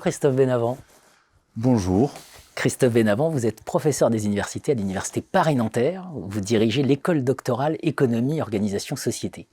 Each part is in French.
Christophe Benavent. Bonjour. Christophe Benavent, vous êtes professeur des universités à l'université Paris-Nanterre. Vous dirigez l'école doctorale Économie, Organisation, Société.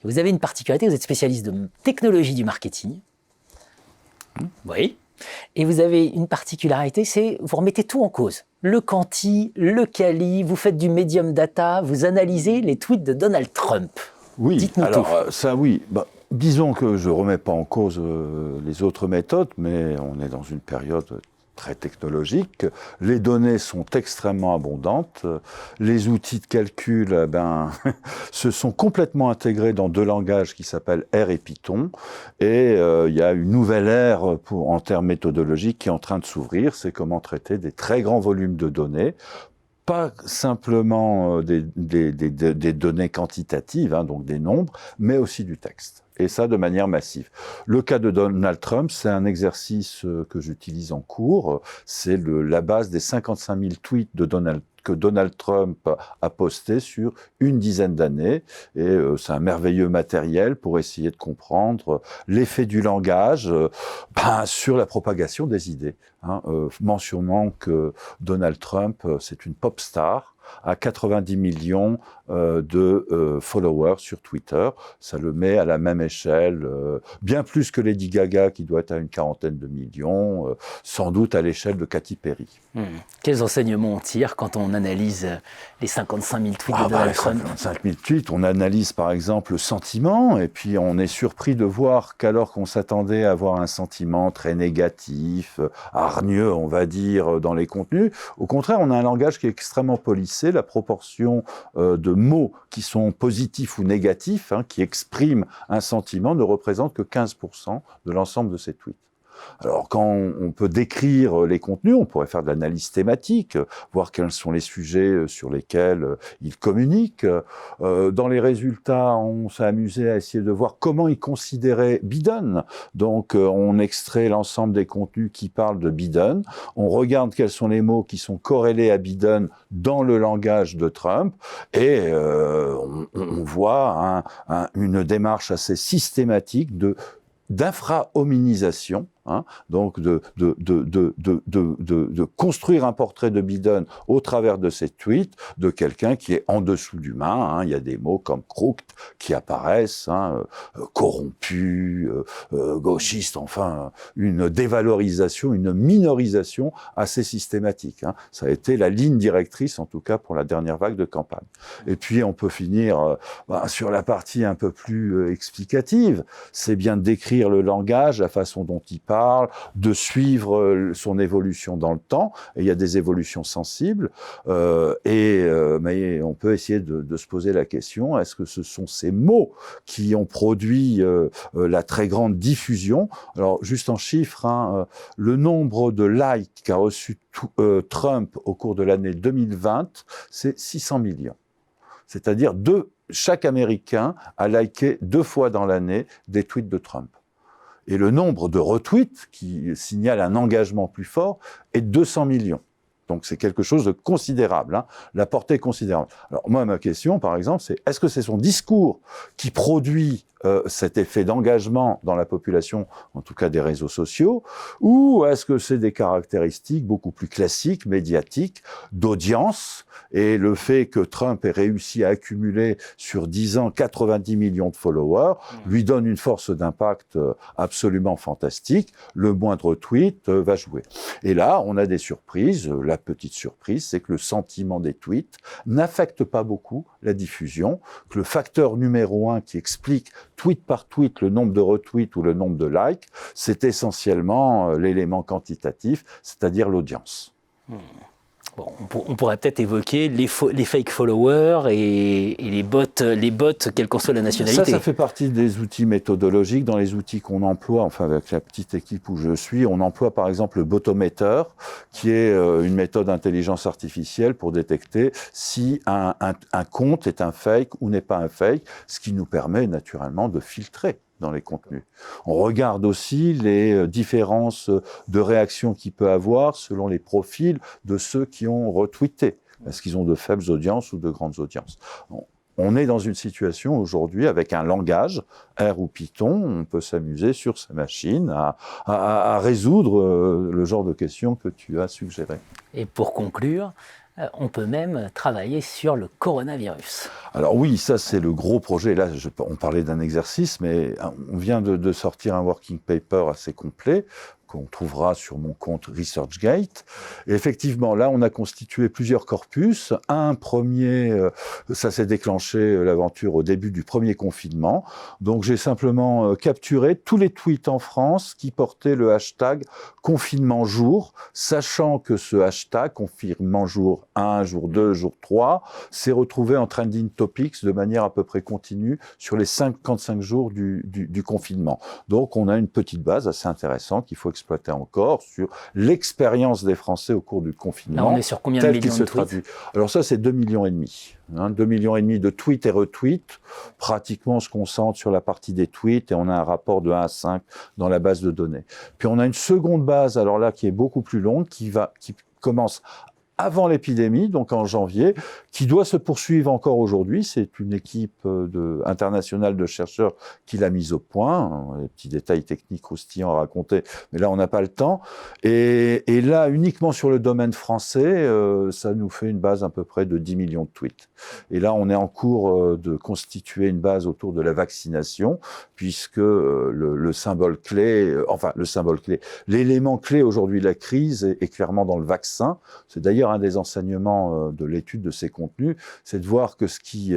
Vous avez une particularité, vous êtes spécialiste de technologie du marketing. Oui. Et vous avez une particularité, c'est vous remettez tout en cause. Le quanti, le quali, vous faites du medium data, vous analysez les tweets de Donald Trump. Oui, dites-nous alors tout. ça oui, disons que je ne remets pas en cause les autres méthodes, mais on est dans une période très technologique. Les données sont extrêmement abondantes. Les outils de calcul se sont complètement intégrés dans deux langages qui s'appellent R et Python. Et il y a une nouvelle ère en termes méthodologiques qui est en train de s'ouvrir. C'est comment traiter des très grands volumes de données. Pas simplement des données quantitatives, donc des nombres, mais aussi du texte. Et ça de manière massive. Le cas de Donald Trump, c'est un exercice que j'utilise en cours. C'est la base des 55 000 tweets que Donald Trump a posté sur une dizaine d'années. Et c'est un merveilleux matériel pour essayer de comprendre l'effet du langage sur la propagation des idées. Mentionnant que Donald Trump, c'est une pop star, à 90 millions de followers sur Twitter. Ça le met à la même échelle, bien plus que Lady Gaga, qui doit être à une quarantaine de millions, sans doute à l'échelle de Katy Perry. Quels enseignements on tire quand on analyse les 55 000 tweets de Donald Trump? 55 000 tweets, on analyse par exemple le sentiment, et puis on est surpris de voir qu'alors qu'on s'attendait à avoir un sentiment très négatif, hargneux, on va dire, dans les contenus, au contraire, on a un langage qui est extrêmement policé. La proportion de mots qui sont positifs ou négatifs, qui expriment un sentiment, ne représente que 15% de l'ensemble de ces tweets. Alors, quand on peut décrire les contenus, on pourrait faire de l'analyse thématique, voir quels sont les sujets sur lesquels ils communiquent. Dans les résultats, on s'est amusé à essayer de voir comment ils considéraient Biden. Donc, on extrait l'ensemble des contenus qui parlent de Biden. On regarde quels sont les mots qui sont corrélés à Biden dans le langage de Trump. Et on voit une démarche assez systématique d'infra-hominisation, donc de construire un portrait de Biden au travers de ces tweets, de quelqu'un qui est en dessous d'humain. Il y a des mots comme crooked qui apparaissent, corrompu, gauchiste, enfin, une dévalorisation, une minorisation assez systématique. Ça a été la ligne directrice, en tout cas pour la dernière vague de campagne. Et puis on peut finir sur la partie un peu plus explicative, c'est bien de décrire le langage, la façon dont il parle, de suivre son évolution dans le temps. Et il y a des évolutions sensibles. Mais on peut essayer de se poser la question, est-ce que ce sont ces mots qui ont produit la très grande diffusion? Alors, juste en chiffres, le nombre de likes qu'a reçu Trump au cours de l'année 2020, c'est 600 millions. C'est-à-dire chaque Américain a liké 2 fois dans l'année des tweets de Trump. Et le nombre de retweets, qui signale un engagement plus fort, est de 200 millions. Donc c'est quelque chose de considérable, la portée est considérable. Alors moi, ma question, par exemple, c'est est-ce que c'est son discours qui produit cet effet d'engagement dans la population, en tout cas des réseaux sociaux, ou est-ce que c'est des caractéristiques beaucoup plus classiques, médiatiques, d'audience, et le fait que Trump ait réussi à accumuler sur 10 ans 90 millions de followers lui donne une force d'impact absolument fantastique, le moindre tweet va jouer. Et là, on a des surprises. La petite surprise, c'est que le sentiment des tweets n'affecte pas beaucoup la diffusion, que le facteur numéro 1 qui explique tweet par tweet le nombre de retweets ou le nombre de likes, c'est essentiellement l'élément quantitatif, c'est-à-dire l'audience. Bon, on pourrait peut-être évoquer les fake followers et les bots, quelle qu'en soit la nationalité. Ça fait partie des outils méthodologiques. Dans les outils qu'on emploie, enfin avec la petite équipe où je suis, on emploie par exemple le botometer, qui est une méthode d'intelligence artificielle pour détecter si un compte est un fake ou n'est pas un fake, ce qui nous permet naturellement de filtrer dans les contenus. On regarde aussi les différences de réaction qu'il peut avoir selon les profils de ceux qui ont retweeté. Est-ce qu'ils ont de faibles audiences ou de grandes audiences ? on est dans une situation aujourd'hui avec un langage, R ou Python, on peut s'amuser sur sa machine à résoudre le genre de questions que tu as suggérées. Et pour conclure, on peut même travailler sur le coronavirus. Alors oui, ça c'est le gros projet. Là, on parlait d'un exercice, mais on vient de sortir un working paper assez complet qu'on trouvera sur mon compte ResearchGate. Et effectivement, là, on a constitué plusieurs corpus. Un premier, ça s'est déclenché l'aventure au début du premier confinement. Donc, j'ai simplement capturé tous les tweets en France qui portaient le hashtag confinement jour, sachant que ce hashtag confinement jour 1, jour 2, jour 3 s'est retrouvé en trending topics de manière à peu près continue sur les 55 jours du confinement. Donc, on a une petite base assez intéressante qu'il faut exploiter encore sur l'expérience des Français au cours du confinement. Là, on est sur combien de millions de tweets ? Alors ça, c'est 2,5 millions. 2,5 millions de tweets et retweets. Pratiquement, on se concentre sur la partie des tweets et on a un rapport de 1 à 5 dans la base de données. Puis on a une seconde base, alors là, qui est beaucoup plus longue, qui commence avant l'épidémie, donc en janvier, qui doit se poursuivre encore aujourd'hui. C'est une équipe internationale de chercheurs qui l'a mise au point. Les petits détails techniques croustillants à raconter, mais là, on n'a pas le temps. Et là, uniquement sur le domaine français, ça nous fait une base à peu près de 10 millions de tweets. Et là, on est en cours de constituer une base autour de la vaccination, puisque le symbole clé, l'élément clé aujourd'hui de la crise est clairement dans le vaccin. C'est d'ailleurs un des enseignements de l'étude de ces contenus, c'est de voir que ce qui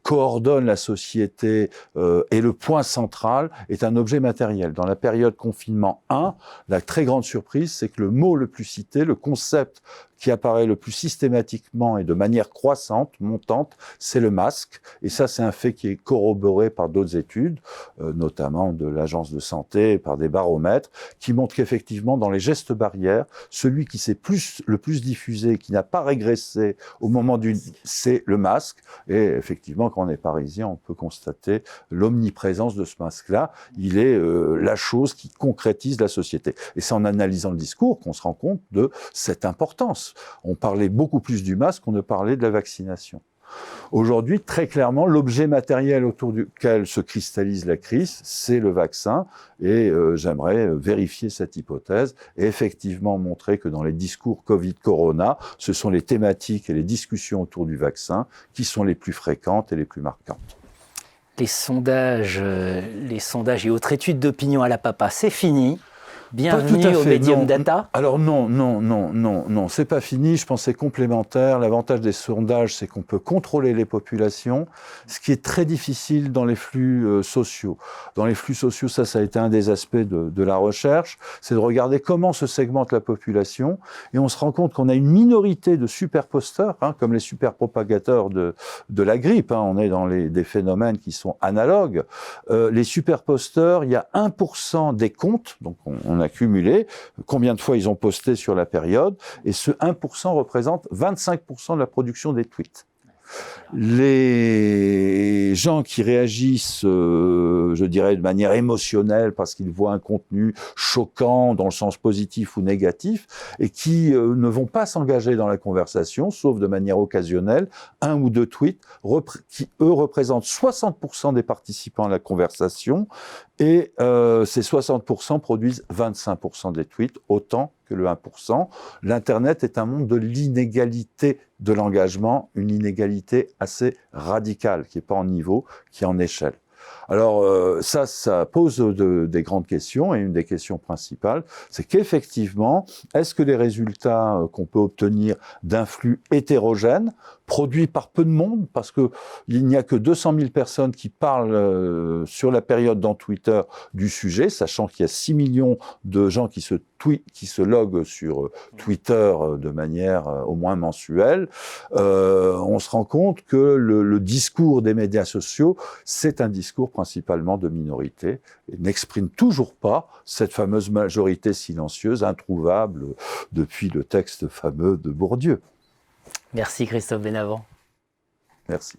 coordonne la société et le point central est un objet matériel. Dans la période confinement 1, la très grande surprise, c'est que le mot le plus cité, le concept qui apparaît le plus systématiquement et de manière croissante, montante, c'est le masque. Et ça, c'est un fait qui est corroboré par d'autres études, notamment de l'Agence de santé, par des baromètres, qui montrent qu'effectivement, dans les gestes barrières, celui qui s'est le plus diffusé, qui n'a pas régressé au moment c'est le masque. Et effectivement, quand on est parisien, on peut constater l'omniprésence de ce masque-là. Il est la chose qui concrétise la société. Et c'est en analysant le discours qu'on se rend compte de cette importance. On parlait beaucoup plus du masque qu'on ne parlait de la vaccination. Aujourd'hui, très clairement, l'objet matériel autour duquel se cristallise la crise, c'est le vaccin. Et j'aimerais vérifier cette hypothèse et effectivement montrer que dans les discours Covid-Corona, ce sont les thématiques et les discussions autour du vaccin qui sont les plus fréquentes et les plus marquantes. Les sondages et autres études d'opinion à la papa, c'est fini. Bienvenue au Medium Data. Alors non, c'est pas fini, je pense que c'est complémentaire. L'avantage des sondages, c'est qu'on peut contrôler les populations, ce qui est très difficile dans les flux sociaux. Dans les flux sociaux, ça a été un des aspects de la recherche, c'est de regarder comment se segmente la population, et on se rend compte qu'on a une minorité de superposteurs, comme les superpropagateurs de la grippe, on est dans des phénomènes qui sont analogues. Les superposteurs, il y a 1% des comptes, donc on a cumulé, combien de fois ils ont posté sur la période, et ce 1% représente 25% de la production des tweets. Les gens qui réagissent, je dirais, de manière émotionnelle parce qu'ils voient un contenu choquant dans le sens positif ou négatif et qui ne vont pas s'engager dans la conversation, sauf de manière occasionnelle, 1 ou 2 tweets, qui eux représentent 60% des participants à la conversation et ces 60% produisent 25% des tweets, autant que le 1%. L'Internet est un monde de l'inégalité de l'engagement, une inégalité assez radicale, qui n'est pas en niveau, qui est en échelle. Alors ça pose des grandes questions, et une des questions principales, c'est qu'effectivement, est-ce que les résultats qu'on peut obtenir d'un flux hétérogène, produit par peu de monde, parce qu'il n'y a que 200 000 personnes qui parlent sur la période dans Twitter du sujet, sachant qu'il y a 6 millions de gens qui se loguent sur Twitter de manière au moins mensuelle, on se rend compte que le discours des médias sociaux, c'est un discours principalement de minorité, et n'exprime toujours pas cette fameuse majorité silencieuse, introuvable depuis le texte fameux de Bourdieu. Merci Christophe Benavent. Merci.